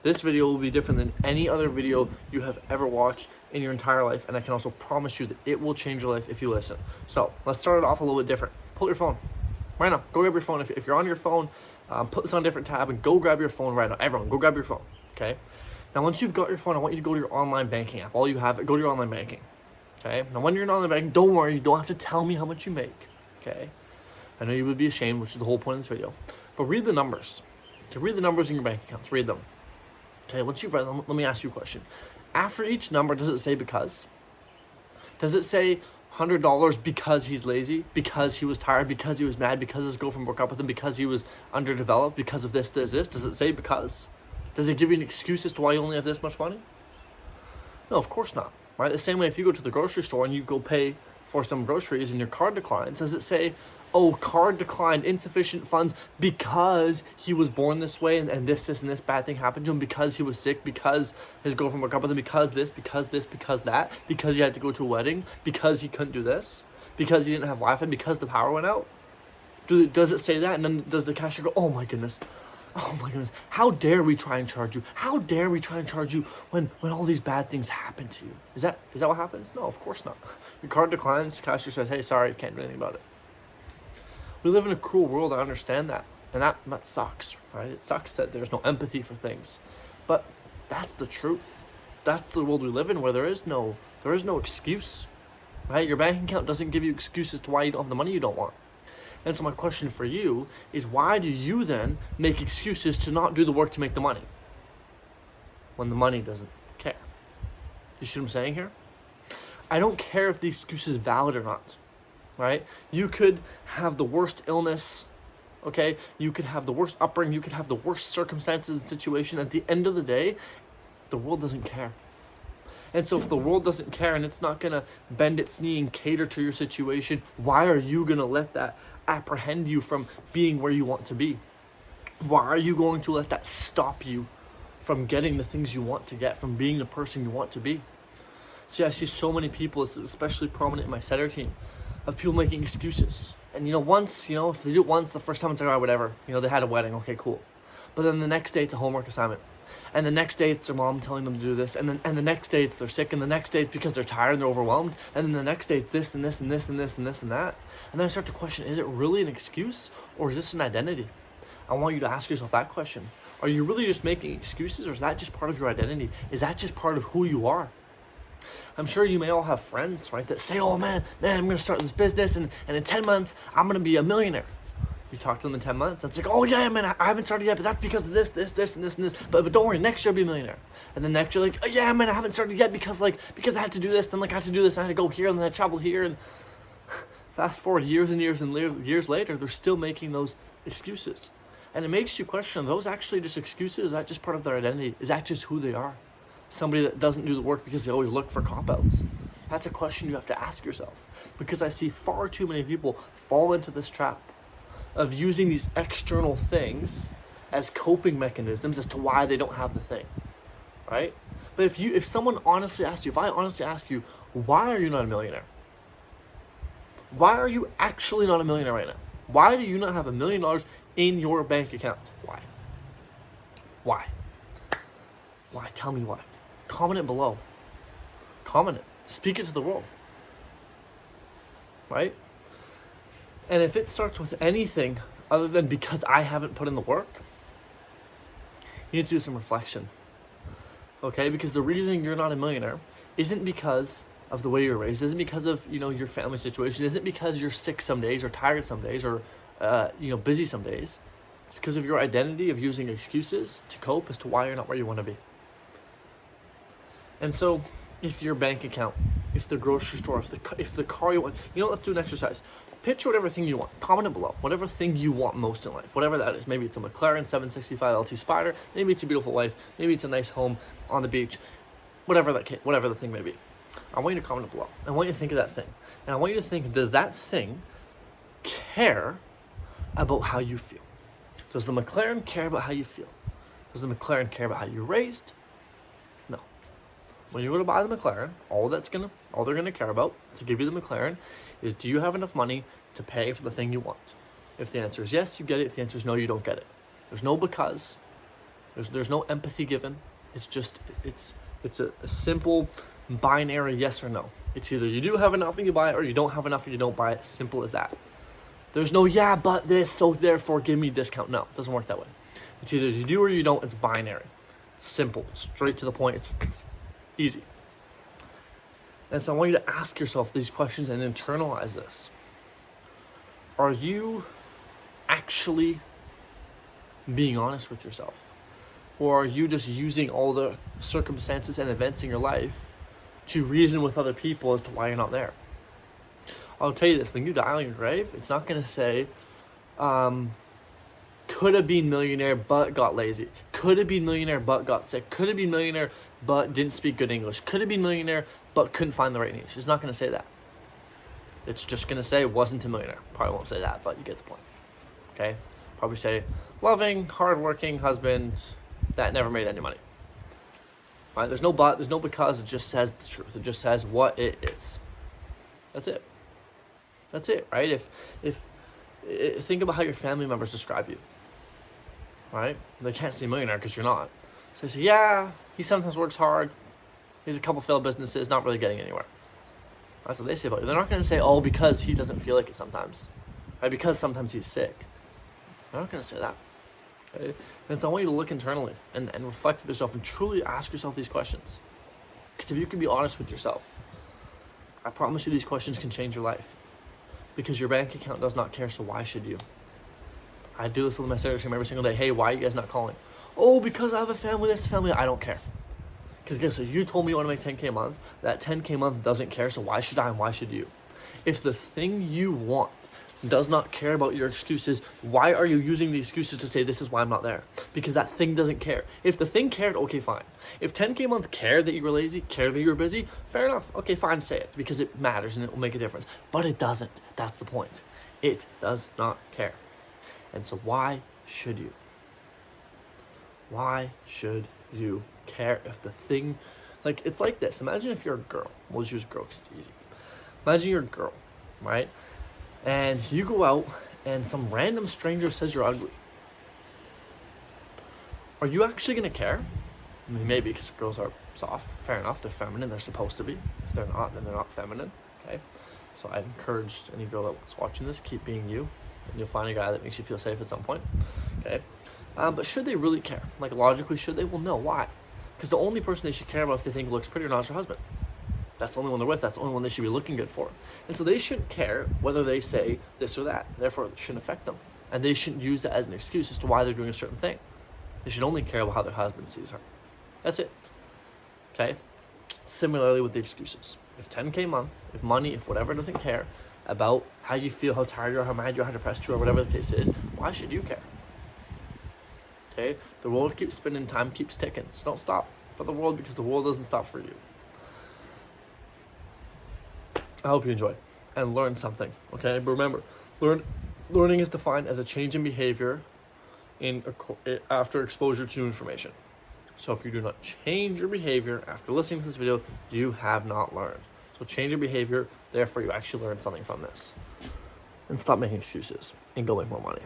This video will be different than any other video you have ever watched in your entire life, and I can also promise you that it will change your life if you listen. So let's start it off a little bit different. Pull your phone right now. Go grab your phone. If you're on your phone, put this on a different tab and go grab your phone right now. Everyone, go grab your phone, okay? Now, once you've got your phone, I want you to go to your online banking app. All you have, go to your online banking, okay? Now, when you're in online banking, don't worry. You don't have to tell me how much you make, okay? I know you would be ashamed, which is the whole point of this video. But read the numbers. Okay, read the numbers in your bank accounts. Read them. Okay, once you've read them, let me ask you a question. After each number, does it say because? Does it say $100 because he's lazy, because he was tired, because he was mad, because his girlfriend broke up with him, because he was underdeveloped, because of this? Does it say because? Does it give you an excuse as to why you only have this much money? No, of course not. Right? The same way if you go to the grocery store and you go pay for some groceries and your card declines, does it say, oh, card declined, insufficient funds because he was born this way and this and this bad thing happened to him, because he was sick, because his girlfriend broke up with him, because this, because that, because he had to go to a wedding, because he couldn't do this, because he didn't have Wi-Fi, because the power went out? Does it say that? And then does the cashier go, oh my goodness, how dare we try and charge you? How dare we try and charge you when all these bad things happen to you? Is that what happens? No, of course not. Your card declines, cashier says, hey, sorry, can't do anything about it. We live in a cruel world, I understand that. And that sucks, right? It sucks that there's no empathy for things. But that's the truth. That's the world we live in, where there is no excuse, right? Your bank account doesn't give you excuses to why you don't have the money you don't want. And so my question for you is, why do you then make excuses to not do the work to make the money when the money doesn't care? You see what I'm saying here? I don't care if the excuse is valid or not. Right? You could have the worst illness, okay? You could have the worst upbringing. You could have the worst circumstances and situation. At the end of the day, the world doesn't care. And so if the world doesn't care and it's not going to bend its knee and cater to your situation, why are you going to let that apprehend you from being where you want to be? Why are you going to let that stop you from getting the things you want to get, from being the person you want to be? See, I see so many people, especially prominent in my setter team, of people making excuses. And once, if they do it once, the first time it's like, all right, whatever. They had a wedding, okay, cool. But then the next day it's a homework assignment. And the next day it's their mom telling them to do this. And the next day it's they're sick. And the next day it's because they're tired and they're overwhelmed. And then the next day it's this and this and this and this and this and that. And then I start to question, is it really an excuse or is this an identity? I want you to ask yourself that question. Are you really just making excuses, or is that just part of your identity? Is that just part of who you are? I'm sure you may all have friends, right, that say, oh man, I'm going to start this business and in 10 months, I'm going to be a millionaire. You talk to them in 10 months, it's like, oh yeah, man, I haven't started yet, but that's because of this, and this, and this. But don't worry, next year I'll be a millionaire. And then next year, like, oh yeah, man, I haven't started yet because I had to do this, then I had to do this, I had to go here, and then I travel here, and fast forward years and years and years later, they're still making those excuses. And it makes you question, are those actually just excuses? Is that just part of their identity? Is that just who they are? Somebody that doesn't do the work because they always look for cop-outs? That's a question you have to ask yourself, because I see far too many people fall into this trap of using these external things as coping mechanisms as to why they don't have the thing, right? But if someone honestly asks you, if I honestly ask you, why are you not a millionaire? Why are you actually not a millionaire right now? Why do you not have $1 million in your bank account? Why? Tell me why. Comment it below. Comment it. Speak it to the world. Right? And if it starts with anything other than because I haven't put in the work, you need to do some reflection. Okay? Because the reason you're not a millionaire isn't because of the way you're raised, isn't because of, your family situation, isn't because you're sick some days or tired some days or, busy some days. It's because of your identity of using excuses to cope as to why you're not where you want to be. And so, if your bank account, if the grocery store, if the car you want, let's do an exercise. Picture whatever thing you want. Comment it below. Whatever thing you want most in life, whatever that is. Maybe it's a McLaren 765 LT Spider. Maybe it's a beautiful wife. Maybe it's a nice home on the beach. Whatever the thing may be. I want you to comment it below. I want you to think of that thing. And I want you to think, does that thing care about how you feel? Does the McLaren care about how you feel? Does the McLaren care about how you're raised? No. When you go to buy the McLaren, all they're gonna care about to give you the McLaren is, do you have enough money to pay for the thing you want? If the answer is yes, you get it. If the answer is no, you don't get it. There's no because. There's no empathy given. It's a simple binary yes or no. It's either you do have enough and you buy it, or you don't have enough and you don't buy it. Simple as that. There's no yeah, but this, so therefore give me a discount. No, it doesn't work that way. It's either you do or you don't. It's binary. It's simple, straight to the point. It's easy. And so I want you to ask yourself these questions and internalize this. Are you actually being honest with yourself? Or are you just using all the circumstances and events in your life to reason with other people as to why you're not there? I'll tell you this, when you die on your grave, it's not going to say, could have been millionaire but got lazy. Could have been millionaire but got sick. Could have been millionaire but didn't speak good English. Could have been millionaire but couldn't find the right niche. It's not going to say that. It's just going to say wasn't a millionaire. Probably won't say that, but you get the point. Okay? Probably say loving, hardworking husband that never made any money. Right? There's no but, there's no because. It just says the truth. It just says what it is. That's it. That's it, right? If think about how your family members describe you, right? They can't say millionaire because you're not. So they say, yeah, he sometimes works hard. He has a couple failed businesses, not really getting anywhere. That's what they say about you. They're not going to say, oh, because he doesn't feel like it sometimes, right? Because sometimes he's sick. They're not going to say that. Okay? And so I want you to look internally and reflect with yourself and truly ask yourself these questions. Because if you can be honest with yourself, I promise you these questions can change your life. Because your bank account does not care, so why should you? I do this with my sales team every single day. Hey, why are you guys not calling? Oh, because I have a family, this family. I don't care. Because guess what? You told me you want to make 10K a month. That 10K a month doesn't care, so why should I and why should you? If the thing you want does not care about your excuses, why are you using the excuses to say this is why I'm not there? Because that thing doesn't care. If the thing cared, okay, fine. If 10K a month cared that you were lazy, cared that you were busy, fair enough. Okay, fine, say it because it matters and it will make a difference. But it doesn't. That's the point. It does not care. And so why should you? Why should you care if the thing, like, it's like this. Imagine if you're a girl. We'll just use girl because it's easy. Imagine you're a girl, right? And you go out and some random stranger says you're ugly. Are you actually going to care? I mean, maybe, because girls are soft. Fair enough. They're feminine. They're supposed to be. If they're not, then they're not feminine. Okay? So I encourage any girl that's watching this, keep being you. And you'll find a guy that makes you feel safe at some point. Okay? But should they really care? Like, logically, should they? Well, no. Why? Because the only person they should care about if they think looks pretty or not is your husband. That's the only one they're with. That's the only one they should be looking good for. And so they shouldn't care whether they say this or that. Therefore, it shouldn't affect them. And they shouldn't use that as an excuse as to why they're doing a certain thing. They should only care about how their husband sees her. That's it. Okay? Similarly with the excuses. If 10K a month, if money, if whatever doesn't care about how you feel, how tired you are, how mad you are, how depressed you are, whatever the case is, why should you care? Okay? The world keeps spinning, time keeps ticking. So don't stop for the world because the world doesn't stop for you. I hope you enjoyed and learned something, okay? But remember, learning is defined as a change in behavior after exposure to new information. So if you do not change your behavior after listening to this video, you have not learned. So change your behavior, therefore you actually learned something from this. And stop making excuses and go make more money.